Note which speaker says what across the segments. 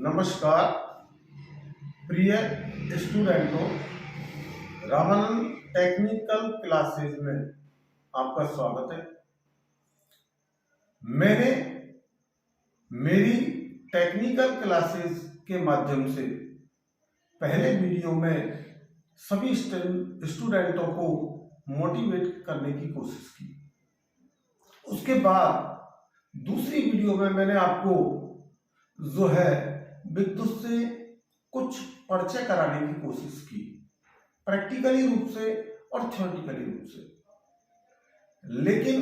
Speaker 1: नमस्कार प्रिय स्टूडेंटों, Ramanand technical classes में आपका स्वागत है। मैंने मेरी टेक्निकल क्लासेज के माध्यम से पहले वीडियो में सभी स्टूडेंटों को मोटिवेट करने की कोशिश की। उसके बाद दूसरी वीडियो में मैंने आपको जो है विद्युत से कुछ परिचय कराने की कोशिश की, प्रैक्टिकली रूप से और थ्योरेटिकली रूप से। लेकिन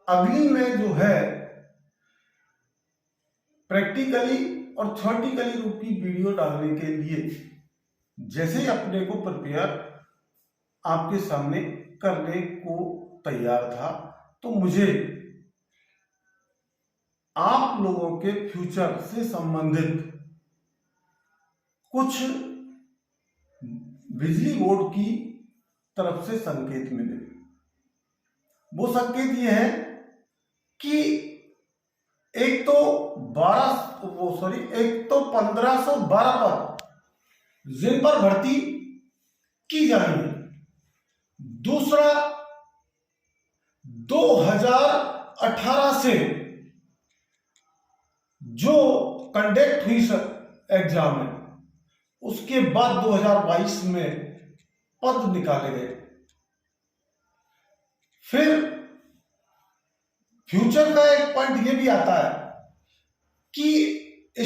Speaker 1: अगली में जो है प्रैक्टिकली और थ्योरेटिकली रूप की वीडियो डालने के लिए जैसे ही अपने को प्रिपेयर आपके सामने करने को तैयार था, तो मुझे आप लोगों के फ्यूचर से संबंधित कुछ बिजली बोर्ड की तरफ से संकेत मिले। वो संकेत ये है कि एक तो 1512 पर जिन पर भर्ती की जा रही है, दूसरा 2018 से जो कंडक्ट हुई एग्जाम है, उसके बाद 2022 में पद निकाले गए। फिर फ्यूचर का एक पॉइंट ये भी आता है कि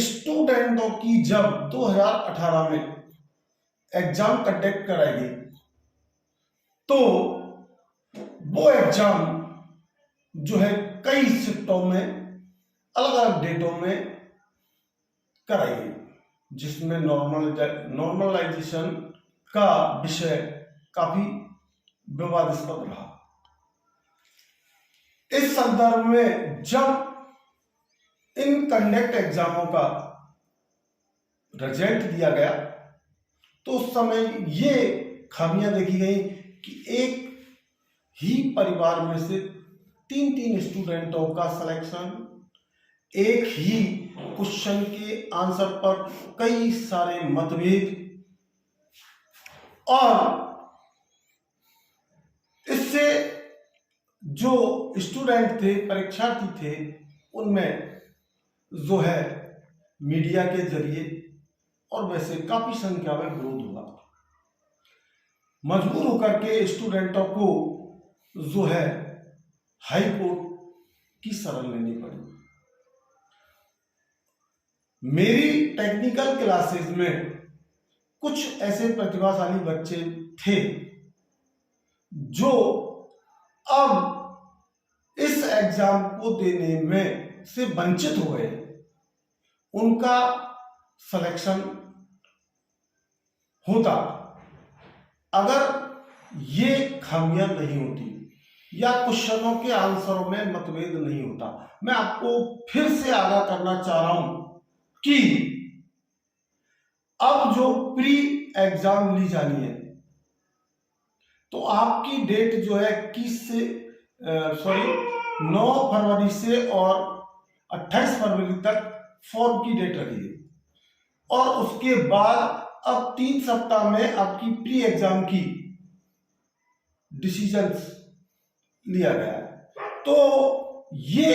Speaker 1: स्टूडेंटों की जब 2018 में एग्जाम कंडक्ट कराई गई, तो वो एग्जाम जो है कई शिफ्टों में अलग अलग डेटों में कराई गई, जिसमें नॉर्मलाइजेशन का विषय काफी विवादास्पद रहा। इस संदर्भ में जब इन कंडक्ट एग्जामों का रिजल्ट दिया गया, तो उस समय ये खामियां देखी गई कि एक ही परिवार में से तीन स्टूडेंटों का सिलेक्शन, एक ही क्वेश्चन के आंसर पर कई सारे मतभेद, और इससे जो स्टूडेंट थे, परीक्षार्थी थे, उनमें जो है मीडिया के जरिए और वैसे काफी संख्या में विरोध हुआ। मजबूर होकर के स्टूडेंटों को जो है हाई कोर्ट की शरण लेनी पड़ी। मेरी टेक्निकल क्लासेस में कुछ ऐसे प्रतिभाशाली बच्चे थे जो अब इस एग्जाम को देने में से वंचित हो गए। उनका सिलेक्शन होता अगर ये खामियां नहीं होती या क्वेश्चनों के आंसरों में मतभेद नहीं होता। मैं आपको फिर से आगाह करना चाह रहा हूं कि अब जो प्री एग्जाम ली जानी है, तो आपकी डेट जो है 9 फरवरी से और 28 फरवरी तक फॉर्म की डेट रखी है, और उसके बाद अब 3 सप्ताह में आपकी प्री एग्जाम की डिसीजंस लिया गया है। तो ये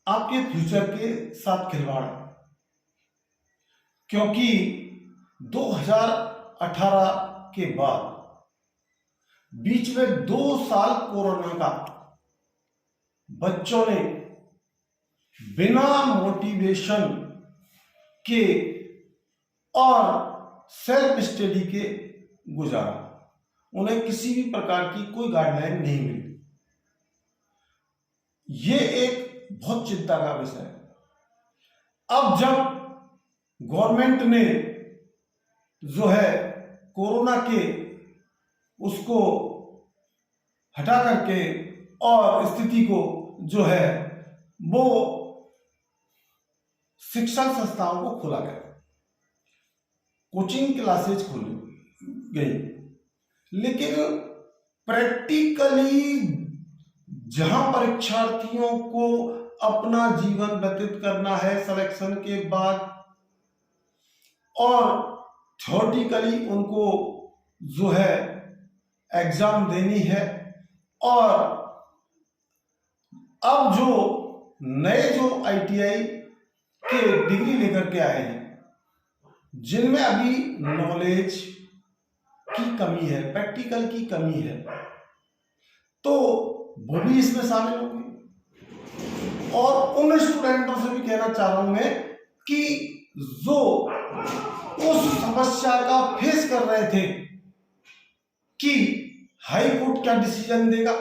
Speaker 1: आपके फ्यूचर के साथ खिलवाड़ है, क्योंकि 2018 के बाद बीच में 2 साल कोरोना का बच्चों ने बिना मोटिवेशन के और सेल्फ स्टडी के गुजारा। उन्हें किसी भी प्रकार की कोई गाइडलाइन नहीं मिली। ये एक बहुत चिंता का विषय है। अब जब गवर्नमेंट ने जो है कोरोना के उसको हटा करके और स्थिति को जो है वो शिक्षण संस्थाओं को खोला गया, कोचिंग क्लासेज खोली गई, लेकिन प्रैक्टिकली जहां परीक्षार्थियों को अपना जीवन व्यतीत करना है सिलेक्शन के बाद, और थ्योरेटिकली उनको जो है एग्जाम देनी है। और अब जो नए जो ITI के डिग्री लेकर के आए हैं, जिनमें अभी नॉलेज की कमी है, प्रैक्टिकल की कमी है, तो वो भी इसमें शामिल होंगे। और उन स्टूडेंटों से भी कहना चाह रहा हूं मैं कि जो उस समस्या का फेस कर रहे थे कि हाई कोर्ट क्या डिसीजन देगा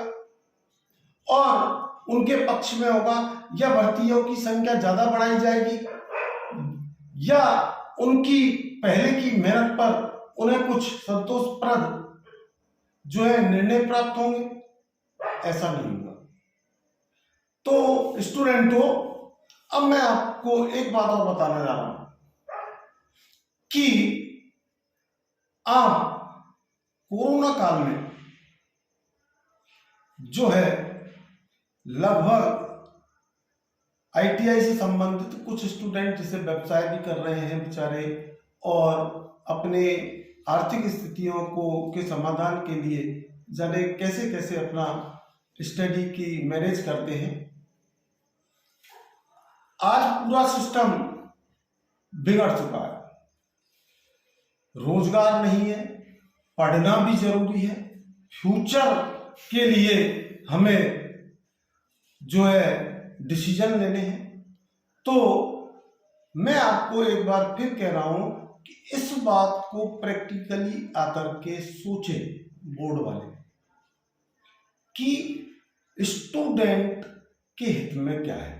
Speaker 1: और उनके पक्ष में होगा, या भर्तियों की संख्या ज्यादा बढ़ाई जाएगी, या उनकी पहले की मेहनत पर उन्हें कुछ संतोषप्रद जो है निर्णय प्राप्त होंगे, ऐसा नहीं होगा। तो स्टूडेंटों, अब मैं आपको एक बात और बताने जा रहा हूं कि आप कोरोना काल में जो है लगभग ITI से संबंधित कुछ स्टूडेंट जैसे व्यवसाय भी कर रहे हैं बेचारे, और अपने आर्थिक स्थितियों को के समाधान के लिए जाने कैसे कैसे अपना स्टडी की मैनेज करते हैं। आज पूरा सिस्टम बिगड़ चुका है, रोजगार नहीं है, पढ़ना भी जरूरी है, फ्यूचर के लिए हमें जो है डिसीजन लेने हैं। तो मैं आपको एक बार फिर कह रहा हूं कि इस बात को प्रैक्टिकली आकर के सोचें बोर्ड वाले कि स्टूडेंट के हित में क्या है,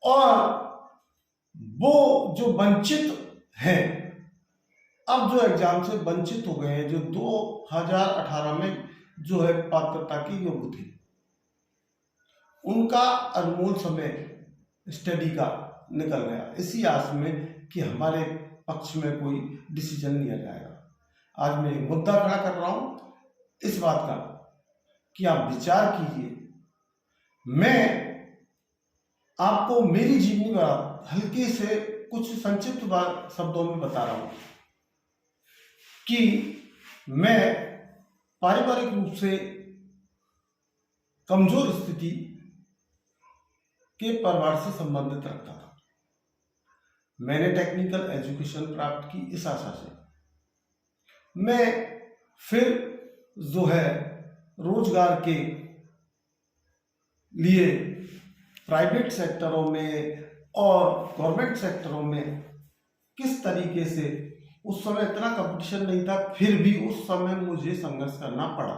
Speaker 1: और वो जो वंचित हैं, अब जो एग्जाम से वंचित हो गए हैं, जो 2018 में जो है पात्रता की योग्य थे, उनका अनमोल समय स्टडी का निकल गया इसी आस में कि हमारे पक्ष में कोई डिसीजन लिया जाएगा। आज मैं मुद्दा खड़ा कर रहा हूं इस बात का कि आप विचार कीजिए। मैं आपको मेरी जीवनी बात हल्के से कुछ संक्षिप्त शब्दों में बता रहा हूं कि मैं पारिवारिक रूप से कमजोर स्थिति के परिवार से संबंधित रखता था। मैंने टेक्निकल एजुकेशन प्राप्त की इस आशा से मैं फिर जो है रोजगार के लिए प्राइवेट सेक्टरों में और गवर्नमेंट सेक्टरों में किस तरीके से, उस समय इतना कंपटीशन नहीं था, फिर भी उस समय मुझे संघर्ष करना पड़ा,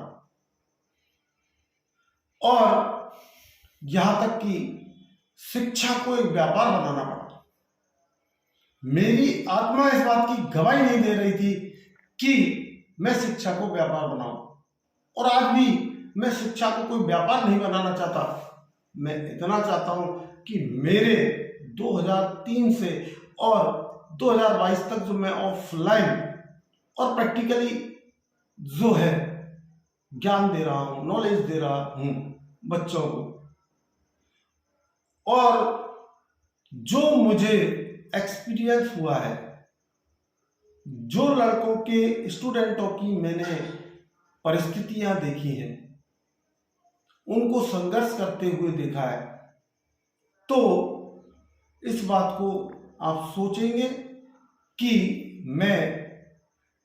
Speaker 1: और यहां तक कि शिक्षा को एक व्यापार बनाना पड़ा। मेरी आत्मा इस बात की गवाही नहीं दे रही थी कि मैं शिक्षा को व्यापार बनाऊं, और आज भी मैं शिक्षा को कोई व्यापार नहीं बनाना चाहता। मैं इतना चाहता हूं कि मेरे 2003 से और 2022 तक जो मैं ऑफलाइन और प्रैक्टिकली जो है ज्ञान दे रहा हूं, नॉलेज दे रहा हूं बच्चों को, और जो मुझे एक्सपीरियंस हुआ है, जो लड़कों के स्टूडेंटों की मैंने परिस्थितियां देखी हैं, उनको संघर्ष करते हुए देखा है, तो इस बात को आप सोचेंगे कि मैं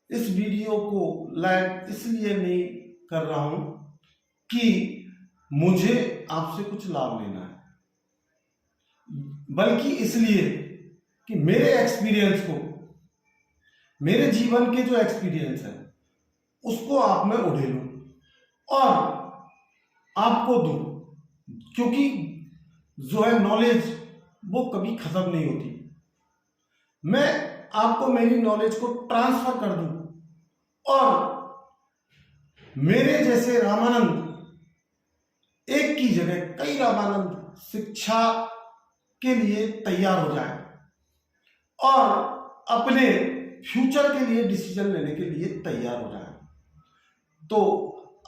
Speaker 1: इस वीडियो को लाइव इसलिए नहीं कर रहा हूं कि मुझे आपसे कुछ लाभ लेना है, बल्कि इसलिए कि मेरे एक्सपीरियंस को, मेरे जीवन के जो एक्सपीरियंस है उसको आप में उड़ेलूं और आपको दूं, क्योंकि जो है नॉलेज वो कभी खत्म नहीं होती। मैं आपको मेरी नॉलेज को ट्रांसफर कर दूं और मेरे जैसे रामानंद, एक की जगह कई रामानंद शिक्षा के लिए तैयार हो जाएं और अपने फ्यूचर के लिए डिसीजन लेने के लिए तैयार हो जाएं। तो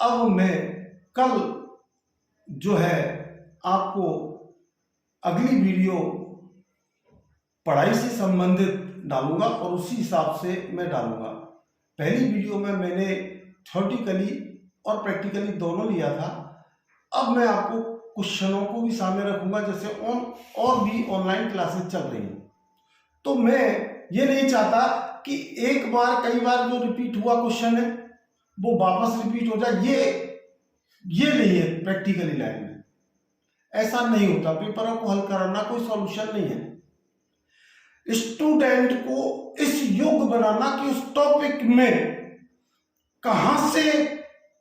Speaker 1: अब मैं कल जो है आपको अगली वीडियो पढ़ाई से संबंधित डालूंगा और उसी हिसाब से मैं डालूंगा। पहली वीडियो में मैंने थ्योरेटिकली और प्रैक्टिकली दोनों लिया था। अब मैं आपको क्वेश्चनों को भी सामने रखूंगा, जैसे और भी ऑनलाइन क्लासेस चल रही हैं। तो मैं ये नहीं चाहता कि एक बार कई बार जो रिपीट हुआ क्वेश्चन है वो वापस रिपीट हो जाए। ये नहीं है प्रैक्टिकली लाइन में, ऐसा नहीं होता। पेपरों को हल कराना कोई सॉल्यूशन नहीं है। स्टूडेंट को इस योग्य बनाना कि उस टॉपिक में कहां से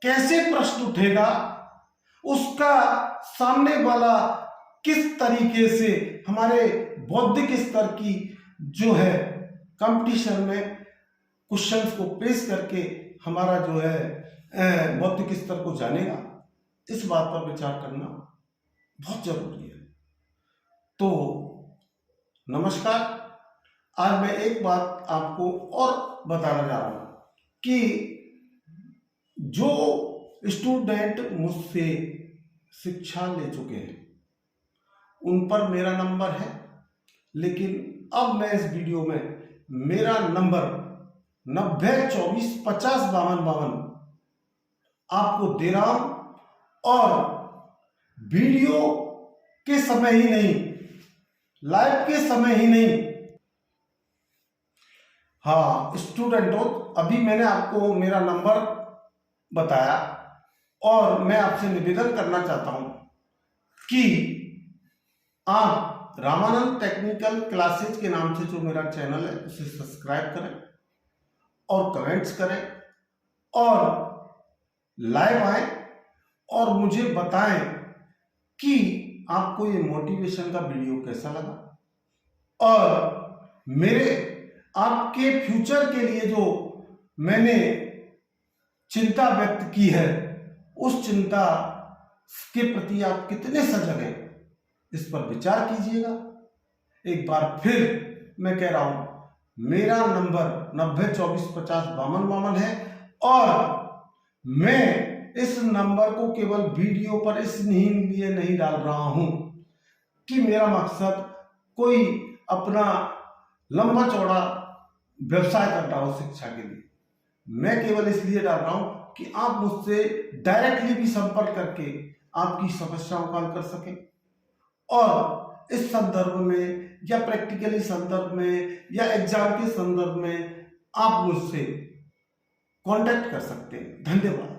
Speaker 1: कैसे प्रश्न उठेगा, उसका सामने वाला किस तरीके से हमारे बौद्धिक स्तर की जो है कंपटीशन में क्वेश्चंस को पेश करके हमारा जो है बौद्धिक स्तर को जानेगा, इस बात पर विचार करना बहुत जरूरी है। तो नमस्कार, आज मैं एक बात आपको और बताना जा रहा हूं कि जो स्टूडेंट मुझसे शिक्षा ले चुके हैं उन पर मेरा नंबर है, लेकिन अब मैं इस वीडियो में मेरा नंबर 9024505252 आपको दे रहा हूं, और वीडियो के समय ही नहीं, लाइव के समय ही नहीं, हाँ स्टूडेंटों, अभी मैंने आपको मेरा नंबर बताया और मैं आपसे निवेदन करना चाहता हूं कि आप रामानंद टेक्निकल क्लासेज के नाम से जो मेरा चैनल है उसे सब्सक्राइब करें और कमेंट्स करें और लाइव आए और मुझे बताएं कि आपको ये मोटिवेशन का वीडियो कैसा लगा, और मेरे आपके फ्यूचर के लिए जो मैंने चिंता व्यक्त की है उस चिंता के प्रति आप कितने सजग हैं, इस पर विचार कीजिएगा। एक बार फिर मैं कह रहा हूं, मेरा नंबर 9024505252 है, और मैं इस नंबर को केवल वीडियो पर इसलिए नहीं डाल रहा हूं कि मेरा मकसद कोई अपना लंबा चौड़ा व्यवसाय करता हो शिक्षा के लिए। मैं केवल इसलिए डाल रहा हूं कि आप मुझसे डायरेक्टली भी संपर्क करके आपकी समस्याओं का हल कर सकें, और इस संदर्भ में या प्रैक्टिकली संदर्भ में या एग्जाम के संदर्भ में आप मुझसे कांटेक्ट कर सकते हैं। धन्यवाद।